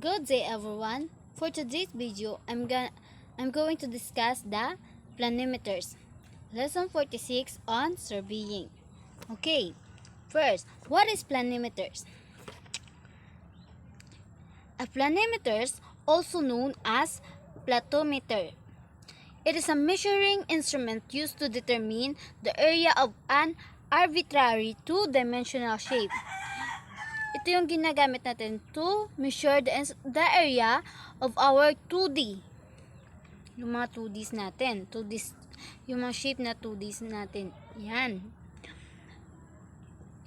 Good day everyone. For today's video, I'm going to discuss the planimeters. Lesson 46 on surveying. Okay. First, what is planimeters? A planimeters, also known as platometer. It is a measuring instrument used to determine the area of an arbitrary two-dimensional shape. Ito yung ginagamit natin to measure the area of our 2D. Yung mga 2Ds natin. 2Ds, yung mga shape na 2Ds natin. Yan.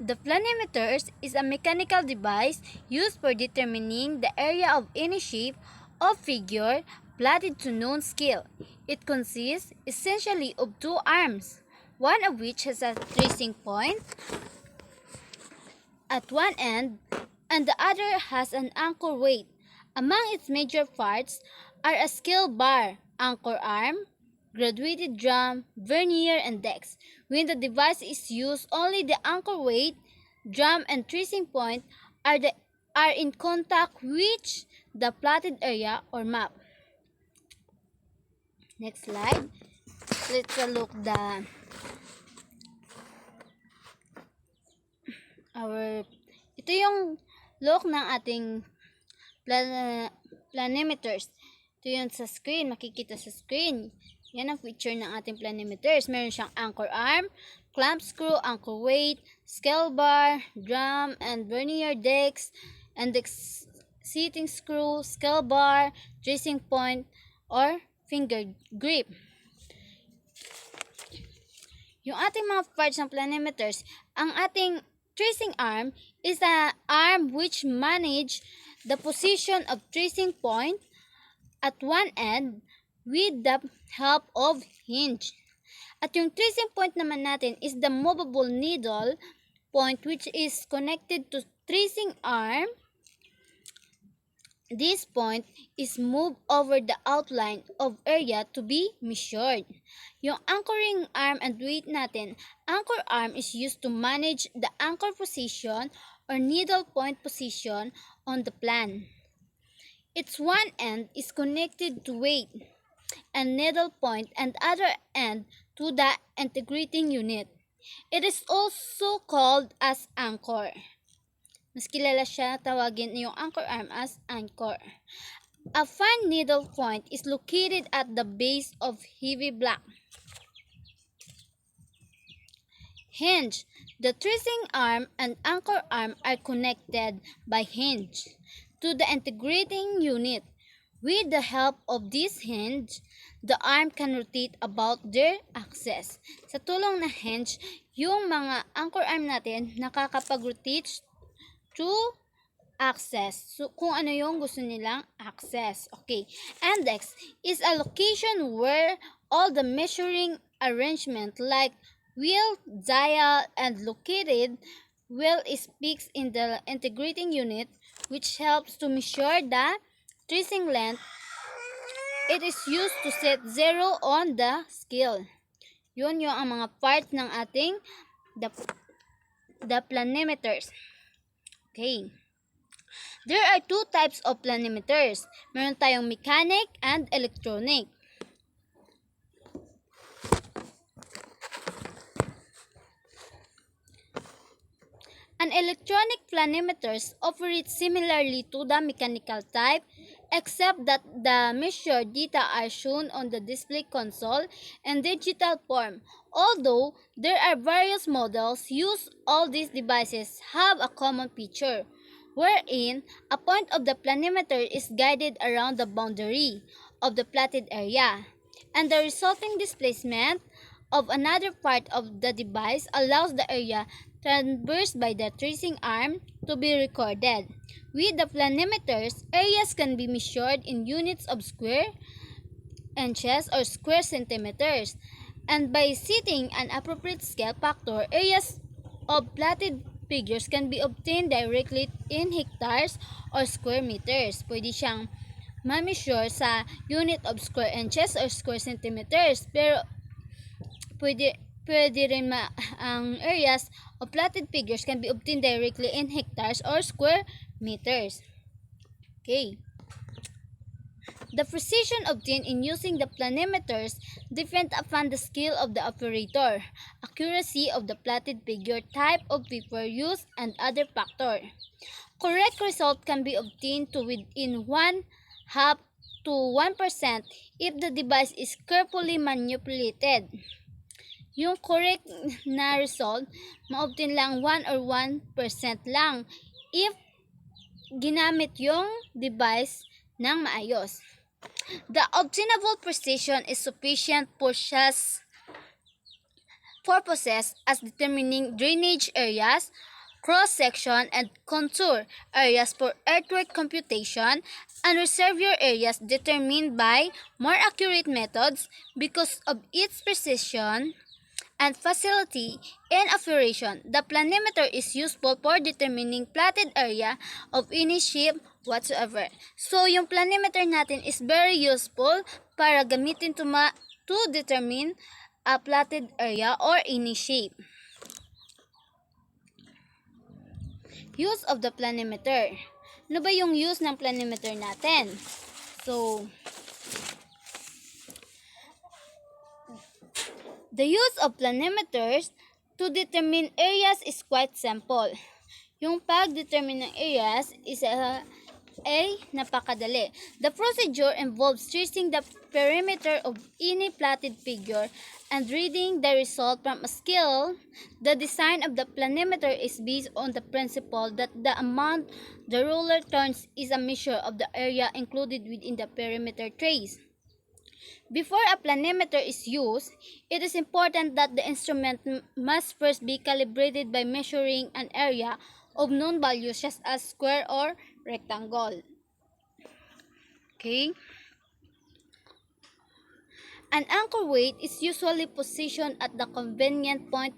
The planimeters is a mechanical device used for determining the area of any shape or figure plotted to known scale. It consists essentially of two arms, one of which has a tracing point at one end, and the other has an anchor weight. Among its major parts are a scale bar, anchor arm, graduated drum, vernier, and dex. When the device is used, only the anchor weight, drum, and tracing point are in contact with the plotted area or map. Next slide. Let's look ito yung look ng ating planimeters. Ito yun sa screen, makikita sa screen. Yan ang feature ng ating planimeters. Meron siyang anchor arm, clamp screw, anchor weight, scale bar, drum, and vernier dex, and seating screw, scale bar, tracing point, or finger grip. Yung ating mga parts ng planimeters, ang ating tracing arm is an arm which manage the position of tracing point at one end with the help of hinge. At yung tracing point naman natin is the movable needle point which is connected to tracing arm. This point is moved over the outline of area to be measured. Yung anchoring arm and weight natin, anchor arm is used to manage the anchor position or needle point position on the plan. Its one end is connected to weight and needle point and other end to the integrating unit. It is also called as anchor. Mas kilala siya tawagin yung anchor arm as anchor. A fine needle point is located at the base of heavy block. Hinge. The tracing arm and anchor arm are connected by hinge to the integrating unit. With the help of this hinge, the arm can rotate about their axis. Sa tulong ng hinge, yung mga anchor arm natin nakakapag-rotate to access. So, kung ano yung gusto nilang access. Okay. Index is a location where all the measuring arrangement like wheel, dial, and located wheel is fixed in the integrating unit which helps to measure the tracing length. It is used to set zero on the scale. Yun yung ang mga parts ng ating the planimeters. Okay. There are two types of planimeters. Meron tayong mechanic and electronic. An electronic planimeters operate similarly to the mechanical type, except that the measured data are shown on the display console in digital form. Although there are various models used, all these devices have a common feature, wherein a point of the planimeter is guided around the boundary of the plotted area, and the resulting displacement of another part of the device allows the area traversed by the tracing arm to be recorded. With the planimeters, areas can be measured in units of square inches or square centimeters, and by setting an appropriate scale factor, areas of plotted figures can be obtained directly in hectares or square meters. Pwede siyang ma-measure sa unit of square inches or square centimeters, pero pwede rin ang areas of plotted figures can be obtained directly in hectares or square meters. Okay. The precision obtained in using the planimeters depends upon the skill of the operator, accuracy of the plotted figure, type of paper used, and other factors. Correct result can be obtained to within one half to 1% if the device is carefully manipulated. Yung correct na result, ma-obtain lang 1 or 1% lang if ginamit yung device ng maayos. The obtainable precision is sufficient for such purposes as determining drainage areas, cross-section, and contour areas for earthwork computation, and reservoir areas determined by more accurate methods because of its precision and facility in operation. The planimeter is useful for determining plotted area of any shape whatsoever. So, yung planimeter natin is very useful para gamitin to determine a plotted area or any shape. Use of the planimeter. Ano ba yung use ng planimeter natin? So, the use of planimeters to determine areas is quite simple. Yung pag-determine ng areas is napakadali. The procedure involves tracing the perimeter of any plotted figure and reading the result from a scale. The design of the planimeter is based on the principle that the amount the ruler turns is a measure of the area included within the perimeter trace. Before a planimeter is used, it is important that the instrument must first be calibrated by measuring an area of known values such as square or rectangle. Okay? An anchor weight is usually positioned at the convenient point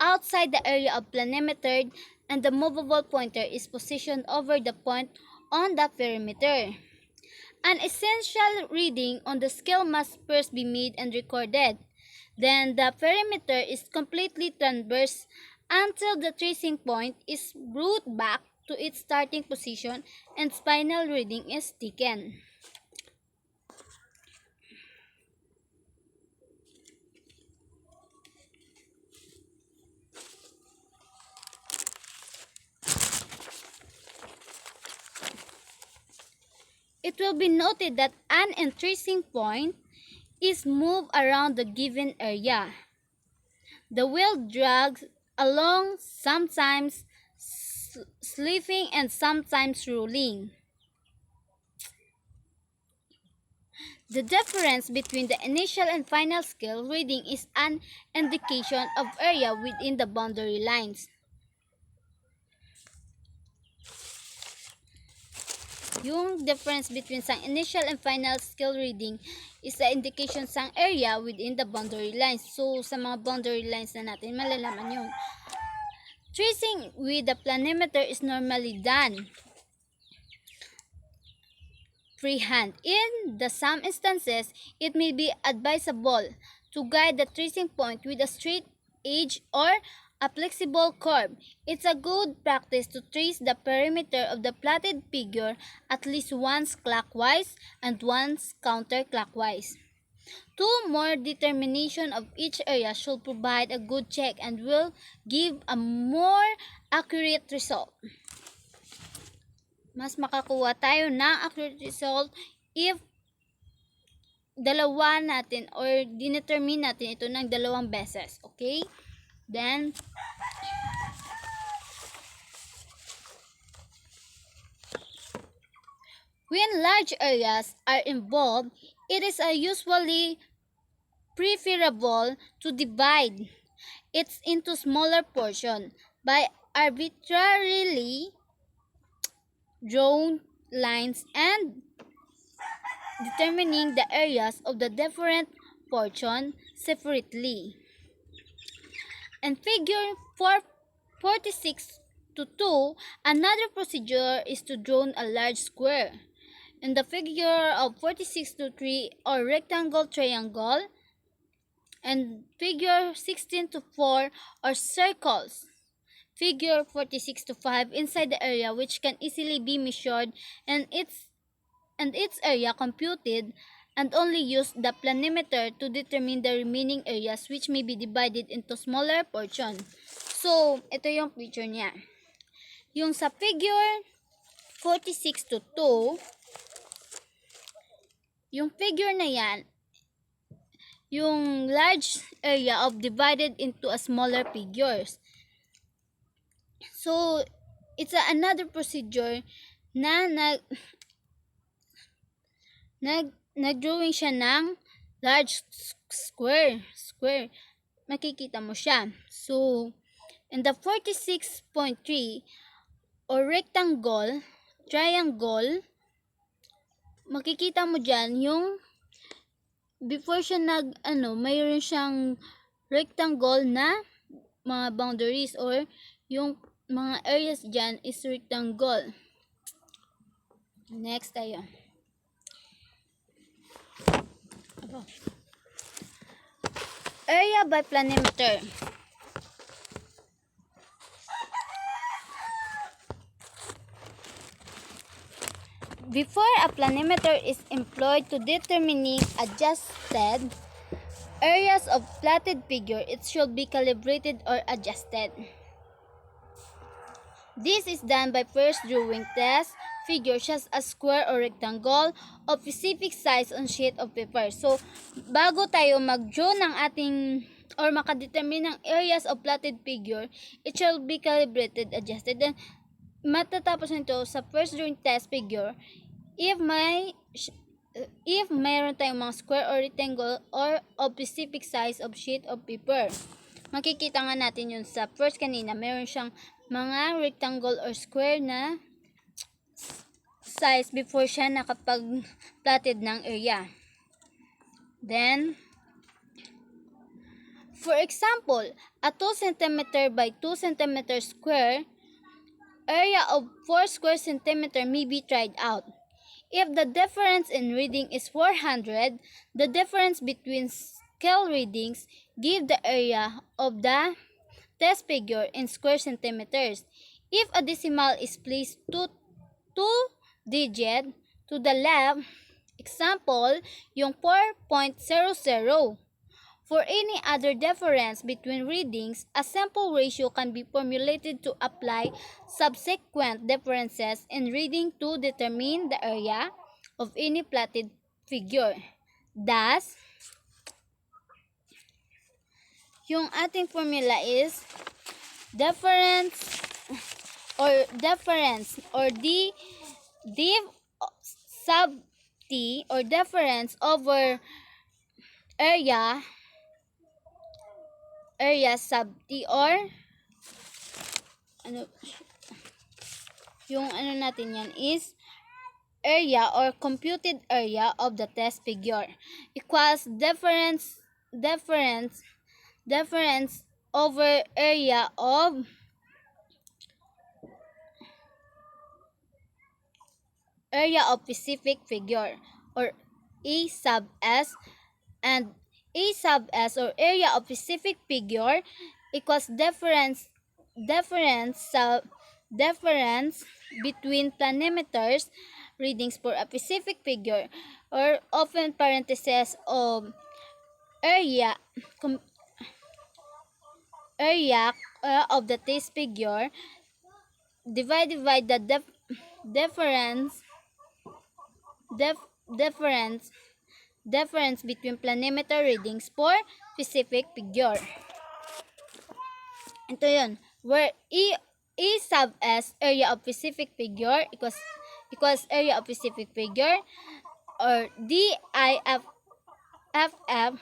outside the area of planimeter, and the movable pointer is positioned over the point on the perimeter. An essential reading on the scale must first be made and recorded. Then the perimeter is completely transversed until the tracing point is brought back to its starting position and final reading is taken. It will be noted that an tracing point is moved around the given area. The wheel drags along, sometimes slipping and sometimes rolling. The difference between the initial and final scale reading is an indication of area within the boundary lines. Yung difference between sang initial and final scale reading is the indication sang area within the boundary lines. So, sa mga boundary lines na natin, malalaman yun. Tracing with the planimeter is normally done freehand. In some instances, it may be advisable to guide the tracing point with a straight edge or a flexible curve. It's a good practice to trace the perimeter of the plotted figure at least once clockwise and once counterclockwise. More determination of each area should provide a good check and will give a more accurate result. Mas makakuha tayo ng accurate result if dalawa natin or dinetermine natin ito ng dalawang beses. Okay? Then, when large areas are involved, it is usually preferable to divide it into smaller portions by arbitrarily drawn lines and determining the areas of the different portions separately. In figure 46 to 2, another procedure is to draw a large square. In the figure of 46 to 3 or rectangle triangle, and figure 16 to 4 or circles. Figure 46 to 5 inside the area which can easily be measured and its and its area computed, and only use the planimeter to determine the remaining areas, which may be divided into smaller portion. So, ito yung picture niya. Yung sa figure 46 to 2, yung figure na yan, yung large area of divided into a smaller figures. So, it's another procedure na nag-drawing siya ng large square. Makikita mo siya. So, in the 46.3 or rectangle, triangle, makikita mo dyan yung before siya mayroon siyang rectangle na mga boundaries or yung mga areas dyan is rectangle. Next tayo. Area by planimeter. Before a planimeter is employed to determining adjusted areas of plotted figure, it should be calibrated or adjusted. This is done by first drawing test figure such as a square or rectangle of specific size on sheet of paper. So, bago tayo mag-draw ng ating or makadetermine ng areas of plotted figure, it shall be calibrated, adjusted. Then, matatapos nito sa first drawing test figure if mayroon tayong mga square or rectangle or of specific size of sheet of paper. Makikita nga natin yun sa first kanina, mayroon siyang mga rectangle or square na size before siya nakapag-plotted ng area. Then, for example, a 2 cm by 2 cm square area of 4 square centimeter may be tried out. If the difference in reading is 400, the difference between scale readings give the area of the test figure in square centimeters. If a decimal is placed two digit to the left, example, yung 4.00. For any other difference between readings, a simple ratio can be formulated to apply subsequent differences in reading to determine the area of any plotted figure. Thus, yung ating formula is difference or d sub t or difference over area sub t or yung natin yan is area or computed area of the test figure equals difference over area of specific figure or A sub S, and A sub S or area of specific figure equals difference between planimeters readings for a specific figure, or often parentheses of area of the test figure divided by the difference between planimeter readings for specific figure. Ito yun, where E sub S area of specific figure equals area of specific figure, or DIFF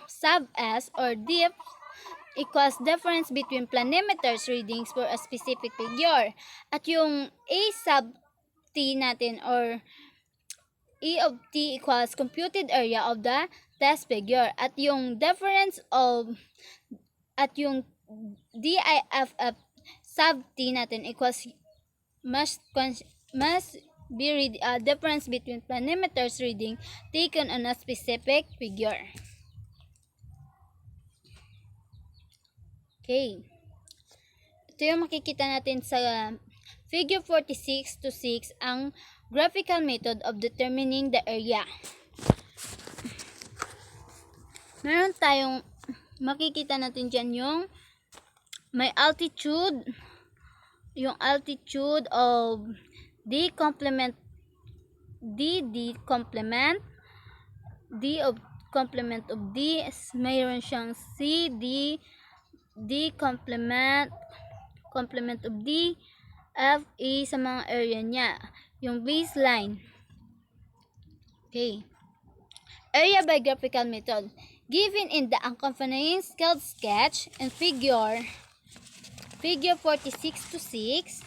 sub S or DIF equals difference between planimeters readings for a specific figure. At yung A sub T natin or E of T equals computed area of the test figure. At yung difference of yung DIFF sub T natin equals must be difference between planimeters reading taken on a specific figure. Okay. Ito yung makikita natin sa figure 46 to 6 ang graphical method of determining the area. Meron tayong makikita natin dyan yung may altitude, yung altitude of d complement d of complement of d, mayroon siyang c d complement of d, f, e sa mga area niya, yung baseline. Okay, area by graphical method given in the accompanying scaled sketch and figure 46 to 6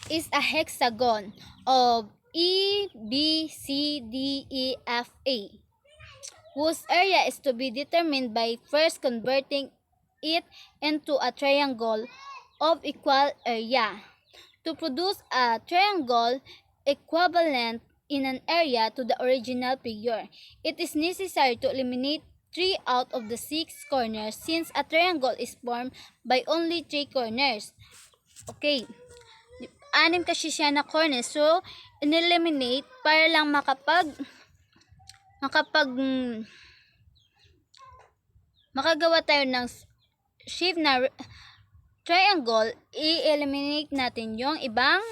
is a hexagon of E, B, C, D, E, F, A, whose area is to be determined by first converting it into a triangle of equal area. To produce a triangle equivalent in an area to the original figure, it is necessary to eliminate 3 out of the 6 corners since a triangle is formed by only 3 corners. Okay, 6 kasi siya na corners, so in-eliminate para lang makagawa tayo ng shape na triangle. I-eliminate natin yung ibang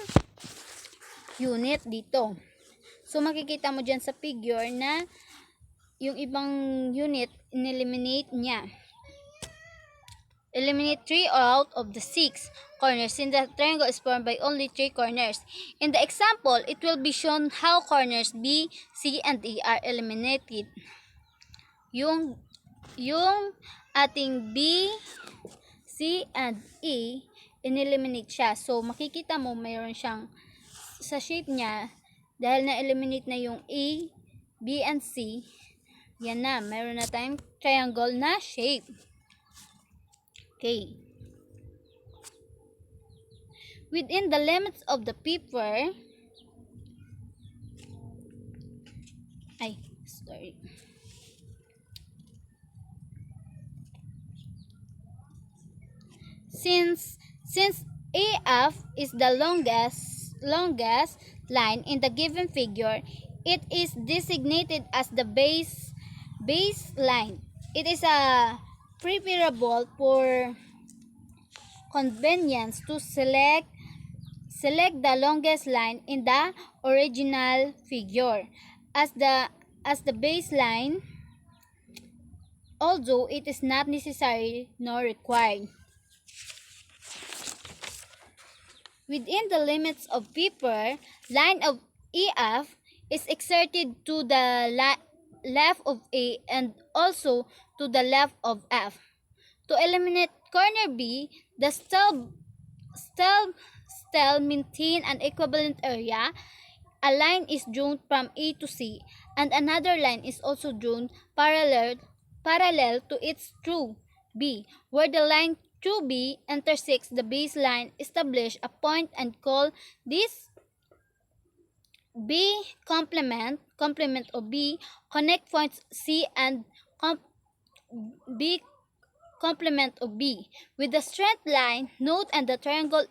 unit dito. So makikita mo dyan sa figure na yung ibang unit in-eliminate niya. Eliminate 3 out of the 6 corners since the triangle is formed by only 3 corners. In the example, it will be shown how corners B, C, and E are eliminated. Yung ating B, C, and E, in-eliminate siya. So makikita mo mayroon siyang sa shape niya, dahil na-eliminate na yung A, B, and C, yan na, mayroon na tayong triangle na shape. Okay. Within the limits of the paper, Since AF is the longest line in the given figure, it is designated as the baseline. It is preferable for convenience to select the longest line in the original figure as the baseline, although it is not necessary nor required. Within the limits of paper, line of EF is exerted to the left of A and also to the left of F. To eliminate corner B, the stub maintain an equivalent area. A line is drawn from A to C, and another line is also drawn parallel to its true B, where the line true B intersects the baseline. Establish a point and call this B complement of B. Connect points C and B complement of B with the straight line. Note and the triangle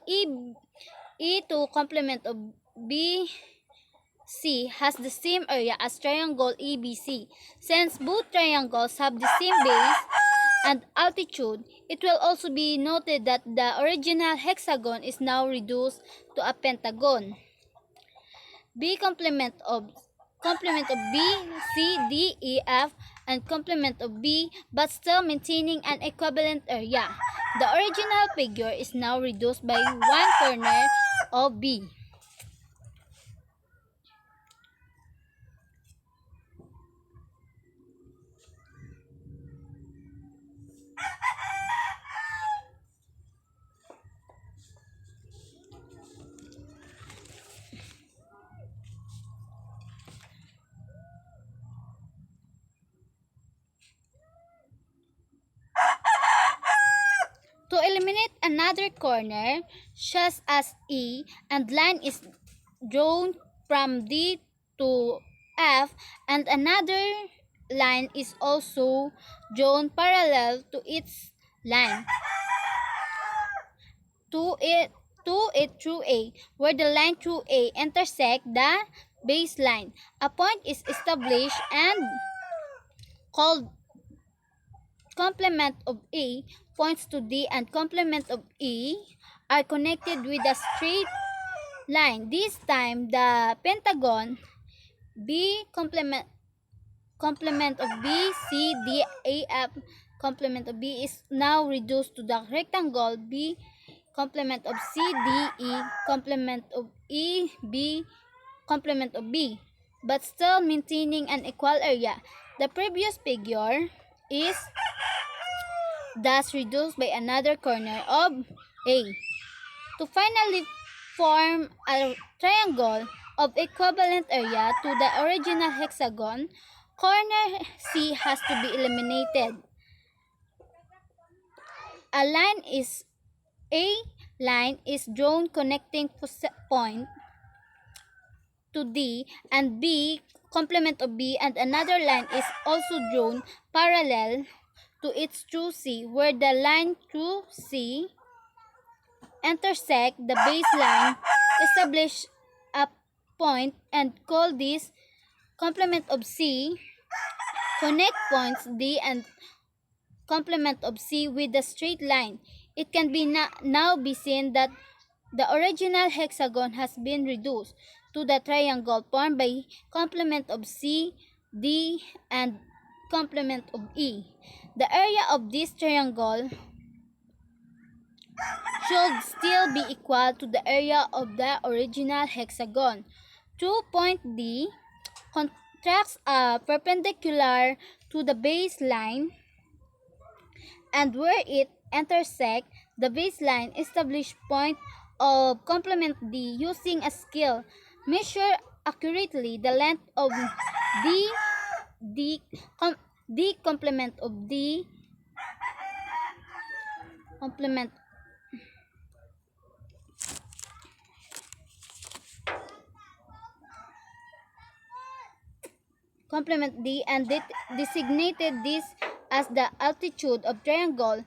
E2 complement of BC has the same area as triangle EBC. Since both triangles have the same base and altitude, it will also be noted that the original hexagon is now reduced to a pentagon. B complement of B, C, D, E, F, and complement of B, but still maintaining an equivalent area. The original figure is now reduced by one corner of B. To eliminate another corner, just as E and line is drawn from D to F, and another line is also drawn parallel to its line. To to it through A, where the line through A intersect the baseline. A point is established and called complement of A points to D, and complement of E are connected with a straight line. This time, the pentagon B complement of B, C, D, A, F complement of B is now reduced to the rectangle B complement of C, D, E complement of E, B complement of B, but still maintaining an equal area. The previous figure is thus reduced by another corner of A. To finally form a triangle of equivalent area to the original hexagon, corner C has to be eliminated. A line is drawn connecting point to D and B complement of B, and another line is also drawn parallel to its through C, where the line through C intersect the baseline. Establish a point and call this complement of C. Connect points D and complement of C with the straight line. It can be now be seen that the original hexagon has been reduced to the triangle formed by complement of C, D, and complement of E. The area of this triangle should still be equal to the area of the original hexagon. Through point D contracts a perpendicular to the baseline, and where it intersects the baseline, establish point of complement D using a scale. Measure accurately the length of D complement of D complement D and designated this as the altitude of triangle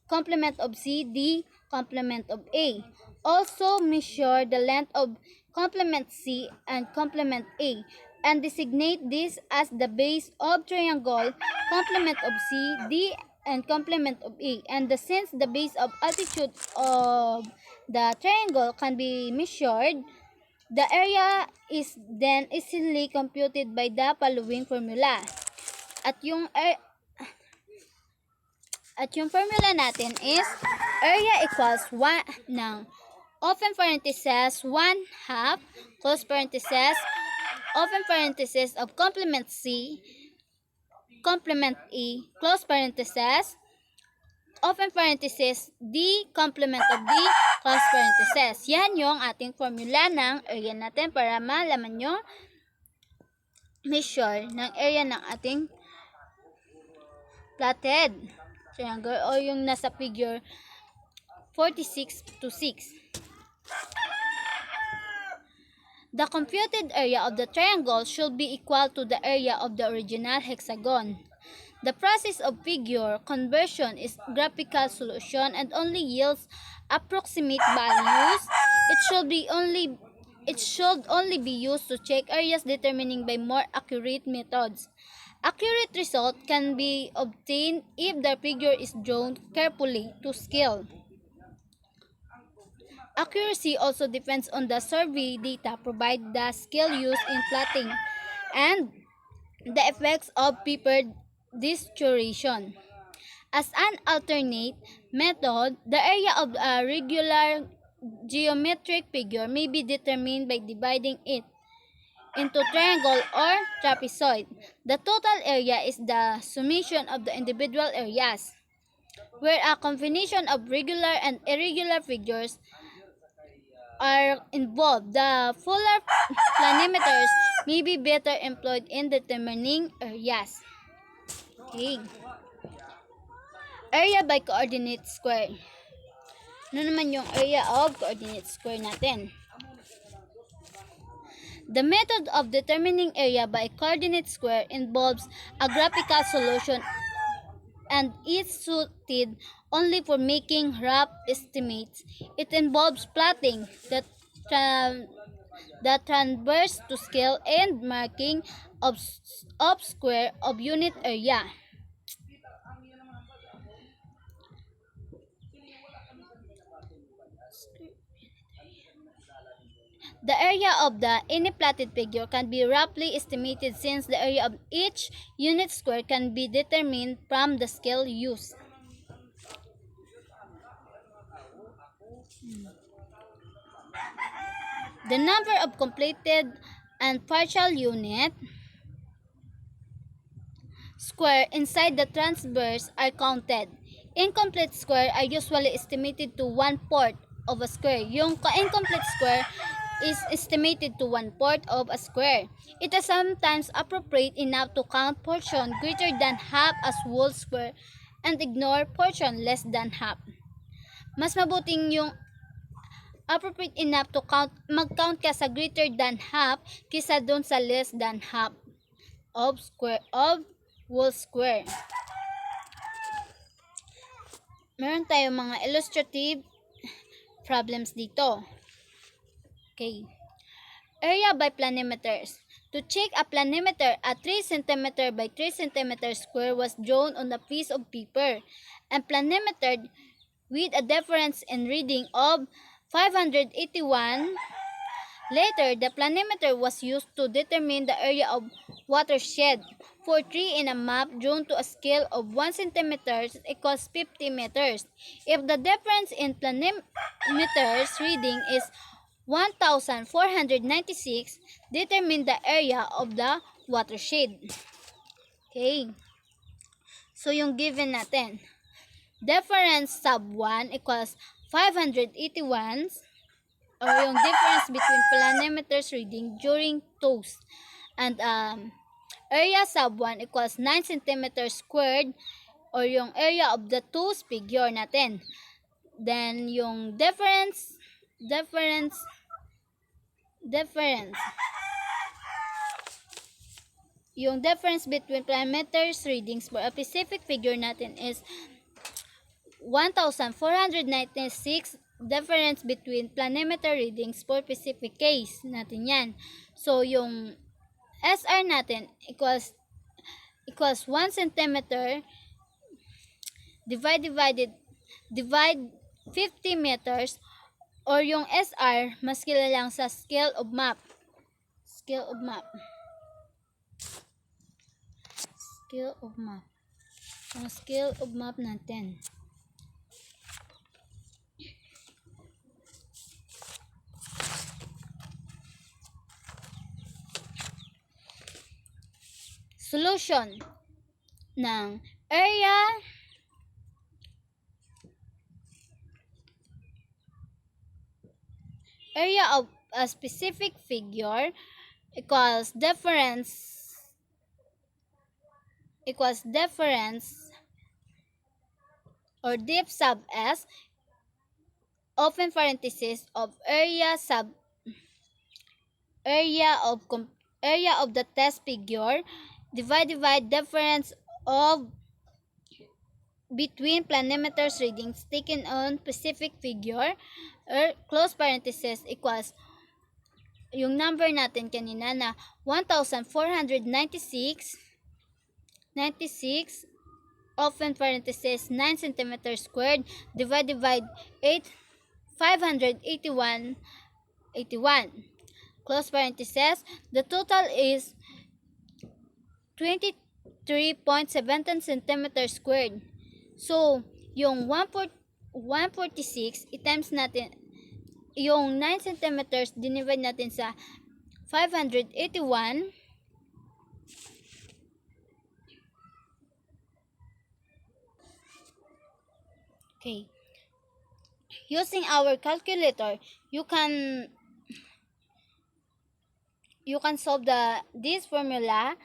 complement of C, D complement of A. Also measure the length of complement C and complement A and designate this as the base of triangle complement of C, D and complement of A. And since the base of altitude of the triangle can be measured, the area is then easily computed by the following formula. At yung formula natin is area equals 1 ng open parenthesis 1/2 close parenthesis open parenthesis of complement C complement E close parenthesis open parenthesis D complement of D close parenthesis. Yan yung ating formula ng area natin para malaman yung measure ng area ng ating plotted triangle o yung nasa figure 46 to 6. The computed area of the triangle should be equal to the area of the original hexagon. The process of figure conversion is graphical solution and only yields approximate values. It should only be used to check areas determining by more accurate methods. Accurate result can be obtained if the figure is drawn carefully to scale. Accuracy also depends on the survey data provided, the scale used in plotting, and the effects of paper distortion. As an alternate method, the area of a regular geometric figure may be determined by dividing it into triangle or trapezoid. The total area is the summation of the individual areas. Where a combination of regular and irregular figures are involved, the fuller planimeters may be better employed in determining areas. Okay. Area by coordinate square. Ano naman yung area of coordinate square natin? The method of determining area by coordinate square involves a graphical solution and is suited only for making rough estimates. It involves plotting the transverse to scale and marking of square of unit area. The area of any plotted figure can be roughly estimated since the area of each unit square can be determined from the scale used. The number of completed and partial unit square inside the transverse are counted. Incomplete square are usually estimated to 1/4 of a square. Yung incomplete square is estimated to 1/4 of a square. It is sometimes appropriate enough to count portion greater than half as whole square and ignore portion less than half. Mas mabuting yung appropriate enough to mag-count ka sa greater than half kisa doon sa less than half of whole square. Meron tayong mga illustrative problems dito. Okay. Area by planimeters. To check a planimeter, a 3 cm by 3 cm square was drawn on a piece of paper and planimetered with a difference in reading of 581. Later, the planimeter was used to determine the area of watershed for 3 in a map drawn to a scale of 1 cm equals 50 meters. If the difference in planimeters reading is 1,496, determine the area of the watershed. Okay. So, yung given natin, difference sub 1 equals 581, or yung difference between planimeters reading during toast. And area sub 1 equals 9 cm squared, or yung area of the toast figure natin. Then, yung difference yung difference between planimeters readings for a specific figure natin is 1,496. Difference between planimeter readings for specific case natin yan. So, yung SR natin equals 1 cm divide 50 meters, or yung SR mas kilalang sa scale of map. Ang scale of map natin. Solution ng area of a specific figure equals difference or diff sub s open parenthesis of area of the test figure divide difference of between planimeters readings taken on specific figure, or close parenthesis equals yung number natin kanina na 1,496 open parenthesis 9 cm squared divide 581 close parenthesis. The total is 23.17 cm squared. So, yung 146 i-times natin, yung 9 cm dinivide natin sa 581. Okay. Using our calculator, you can solve this formula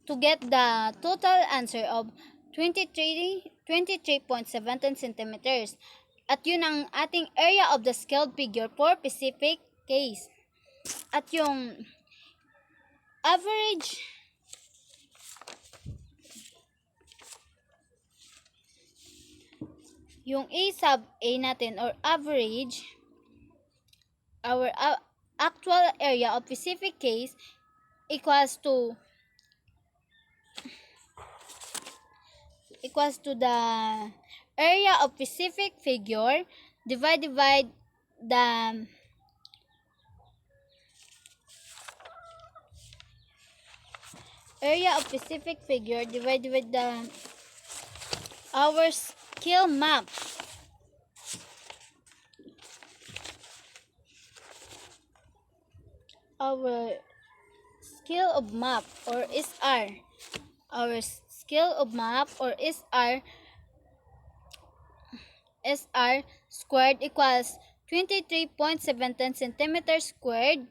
to get the total answer of 23.17 centimeters. At yun ang ating area of the scaled figure for specific case. At yung average yung A sub A natin or average, our actual area of specific case equals to the area of specific figure divide the area of specific figure divided with the our skill map. Our skill of map or SR. Our skill of map or SR squared equals 23.17 centimeters squared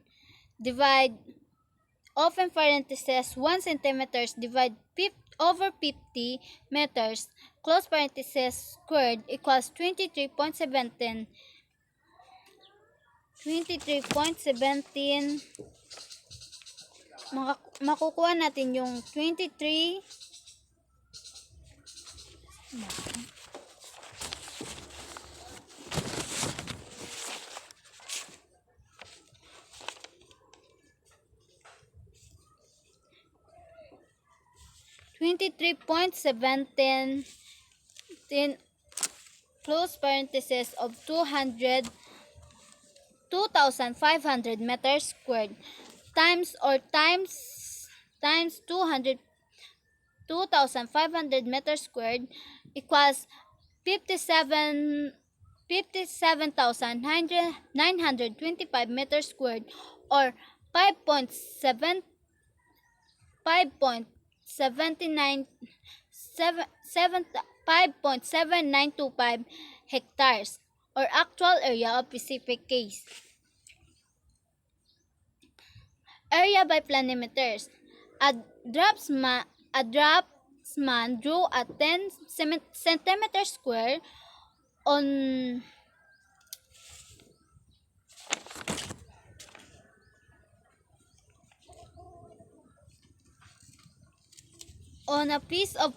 divide open parenthesis 1 centimeters divide over 50 meters close parenthesis squared equals 23.17 makukuha natin yung 23.17 close parenthesis of 2,500 meters squared times 2,500 meters squared equals 57,925 meters squared or 5.7 5.79 5.7925 hectares or actual area of specific case. Area by planimeters. A draftsman drew a 10 centimeter square on a piece of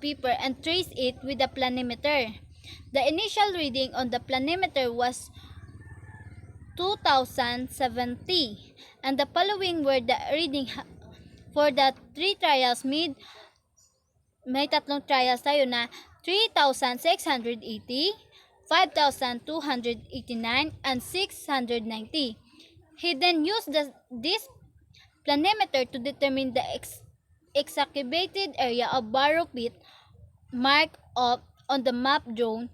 paper and trace it with a planimeter. The initial reading on the planimeter was 2070 and the following were the reading for the 3 trials made. May tatlong trials tayo na 3,680, 5,289, and 690. He then used this planimeter to determine the excavated area of borrow pit marked up on the map drawn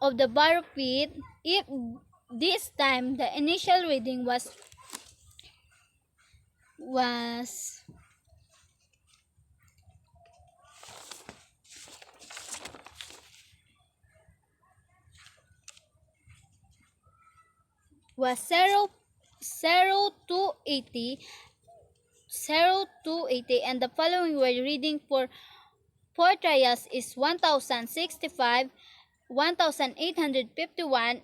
of the borrow pit if this time the initial reading was 0.280 and the following were reading for 4 trials is 1,065, 1,851,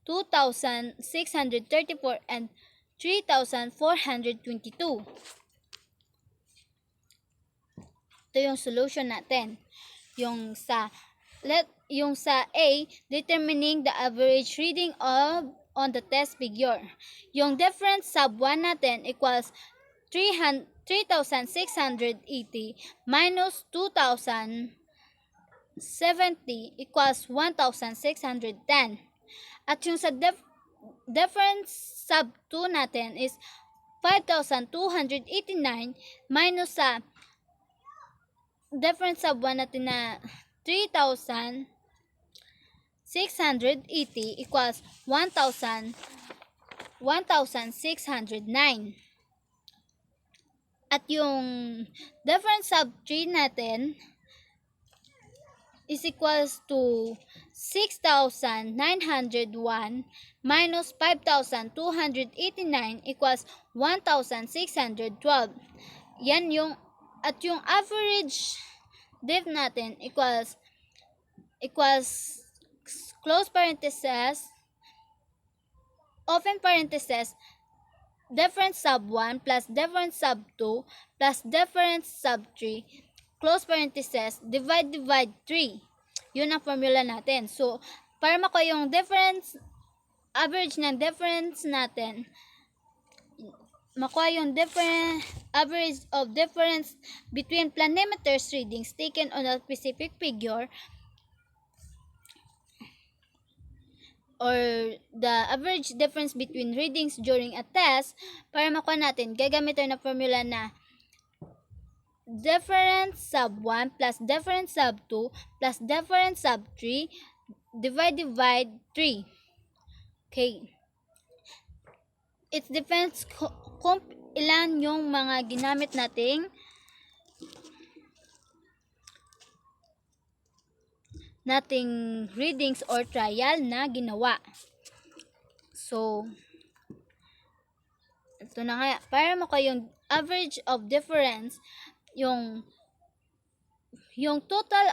2,634, and 3,422. Ito yung solution natin. Yung sa A, determining the average reading on the test figure. Yung difference sub 1 natin equals 3,680 minus 2,070 equals 1,610. At yung sa difference sub 2 natin is 5,289 minus sa difference sub 1 natin na 3,680 equals 1,609. At yung difference sub 3 natin is equals to 6,901 minus 5,289 equals 1,612. Yan yung, at yung average div natin equals close parenthesis, open parenthesis, difference sub 1 plus difference sub 2 plus difference sub 3 close parenthesis, divide 3. Yun ang formula natin. So, para makuha yung difference, average ng difference natin, makuha yung average of difference between planimeters readings taken on a specific figure, or the average difference between readings during a test. Para makuha natin, gagamit tayo ng formula na difference sub 1 plus difference sub 2 plus difference sub 3 divide 3. Okay. It depends kung ilan yung mga ginamit nating readings or trial na ginawa. So, ito na nga. Para makuha yung average of difference, yung total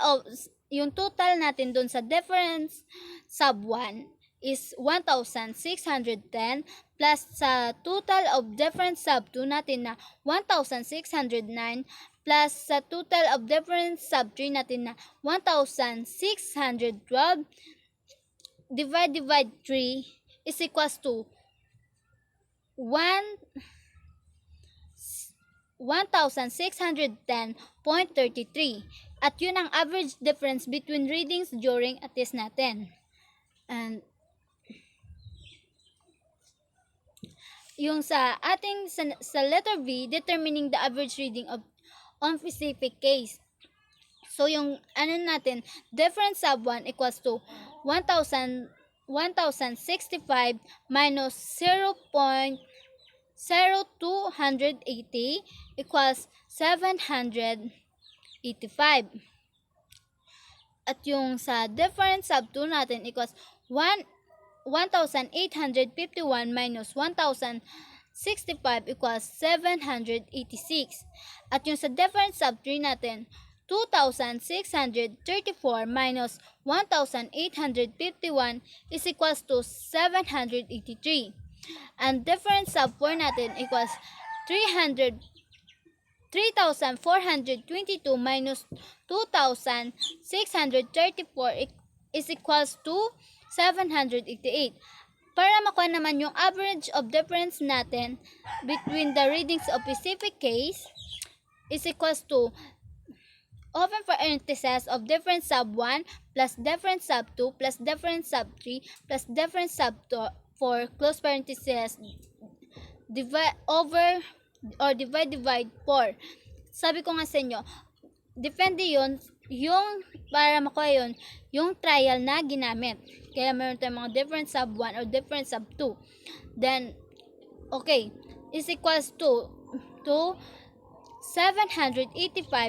natin dun sa difference sub 1 is 1,610 plus sa total of difference sub 2 natin na 1,609 plus sa total of difference sub 3 natin na 1,612 divide 3 is equals to 1,610.33. At yun ang average difference between readings during a test natin. And yung sa letter B, determining the average reading of on specific case. So yung natin, difference sub 1 equals to 1,065 minus 0.0280 equals 785. At yung sa difference sub 2 natin equals 1,851 minus 1,065 equals 786. At yung sa difference sub 3 natin, 2,634 minus 1,851 is equals to 783. And difference sub 4 natin equals 3,422 minus 2,634 is equals to 788. Para makuha naman yung average of difference natin between the readings of specific case is equals to open parenthesis of difference sub 1 plus difference sub 2 plus difference sub 3 plus difference sub 4 close parenthesis divide 4. Sabi ko nga sa inyo, depende yun, yung para makuha yun, yung trial na ginamit. Kaya meron tayong mga difference sub 1 or difference sub 2. Then, okay, is equals to 785,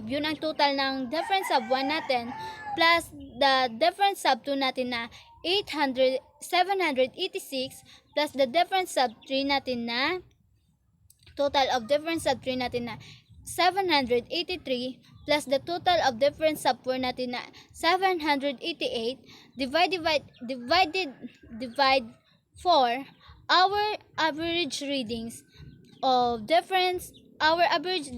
yun ang total ng difference sub 1 natin, plus the difference sub 2 natin na 786, plus the difference sub 3 natin na, total of difference sub 3 natin na 783, plus the total of difference sub 4 natin na 788, divide 4, our average readings of difference, our average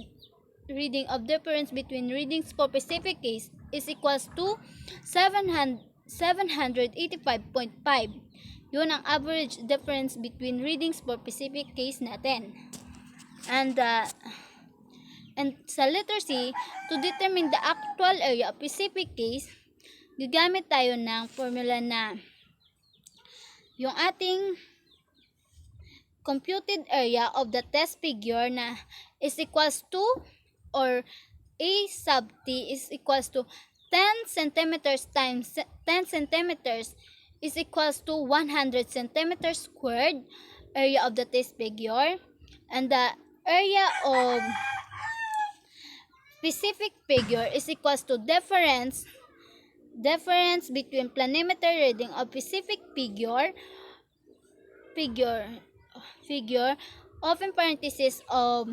reading of difference between readings for specific case is equals to 785.5. Yun ang average difference between readings for specific case natin. And sa letter C, to determine the actual area of specific case, gagamit tayo ng formula na yung ating computed area of the test figure na is equals to, or A sub T is equals to 10 centimeters times 10 centimeters is equals to 100 centimeters squared area of the test figure, and the area of specific figure is equals to difference between planimeter reading of specific figure open parenthesis of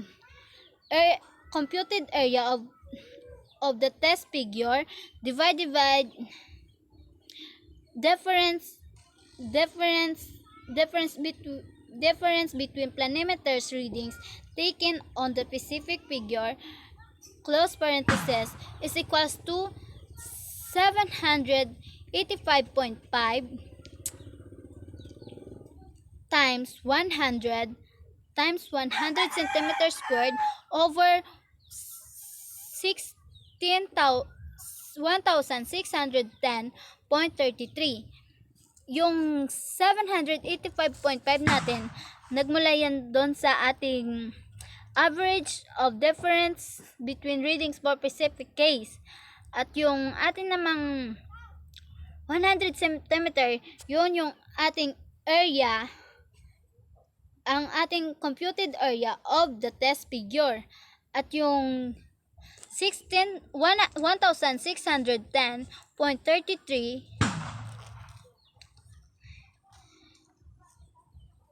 computed area of the test figure divide difference between planimeters readings taken on the specific figure close parenthesis, is equals to 785.5 times 100 times 100 centimeters squared over 1610.33. Yung 785.5 natin, nagmula yan doon sa ating average of difference between readings for specific case. At yung ating namang 100 cm, yun yung ating area, ang ating computed area of the test figure. At yung 1610.33,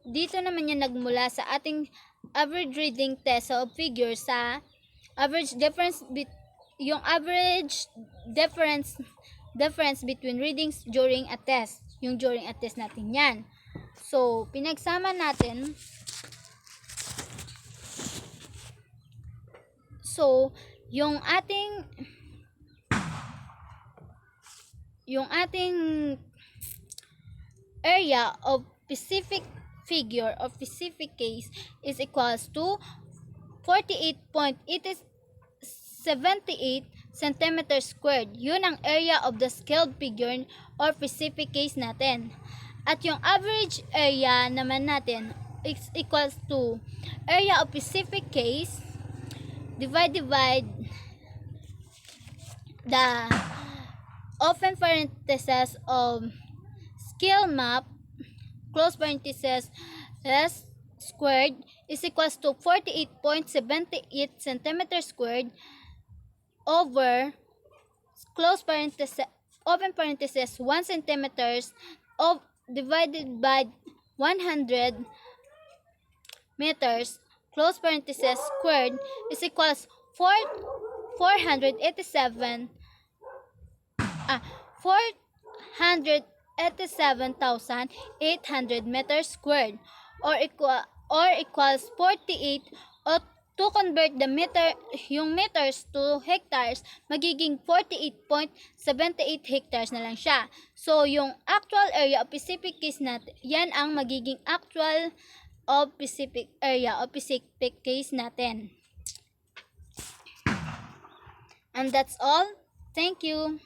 dito naman yan nagmula sa ating average reading test of figure sa average difference yung average difference between readings during a test. Yung during a test natin yan. So, pinagsama natin. So, yung ating area of specific figure or specific case is equals to 48.78 centimeters squared. Yun ang area of the scaled figure or specific case natin. At yung average area naman natin is equals to area of specific case divided by the open parenthesis of scale map close parenthesis s squared is equals to 48.78 centimeters squared over close parenthesis open parenthesis 1 centimeters of divided by 100 meters close parenthesis squared is equals 487,800 meters squared or equals 48. O to convert the yung meters to hectares, magiging 48.78 hectares na lang siya. So, yung actual area of specific case natin, yan ang magiging actual of specific area of specific case natin. And that's all. Thank you.